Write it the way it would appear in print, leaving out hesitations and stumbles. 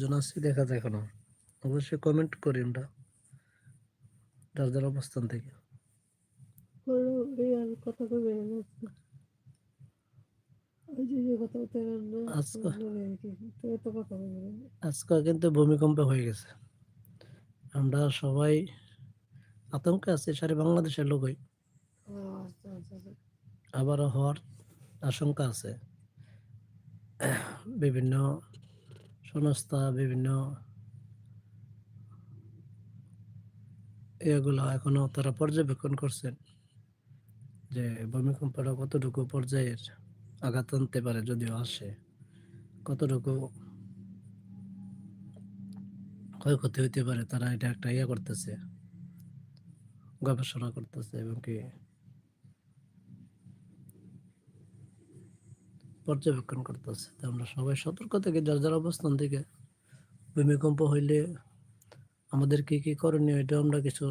জন আছি দেখা যায় এখনো। অবশ্যই কমেন্ট করি আমরা যার যার অবস্থান থেকে। কথা তো বেড়ে যাচ্ছে। ওই যে কথা বলতে না আজকে আর কি তুমি তো কথা বলবে। আজকে কিন্তু ভূমিকম্প হয়ে গেছে। আমরা সবাই আতঙ্কে আছি, সারা বাংলাদেশের লোকই। আচ্ছা আচ্ছা আচ্ছা। আবারও হওয়ার আশঙ্কা আছে। বিভিন্ন সংস্থা, বিভিন্ন এগুলো এখনো তারা পর্যবেক্ষণ করছেন যে ভূমিকম্পটা কতটুকু পর্যায়ের আঘাত আনতে পারে, যদিও আসে কতটুকু ক্ষয়ক্ষতি হইতে পারে। তারা এটা একটা করতেছে, গবেষণা করতেছে এবং কি পর্যবেক্ষণ করতেছে। তো আমরা সবাই সতর্ক থেকে যার যার অবস্থান থেকে ভূমিকম্প হইলে আমাদের কি কি করণীয়, এটা আমরা কিছু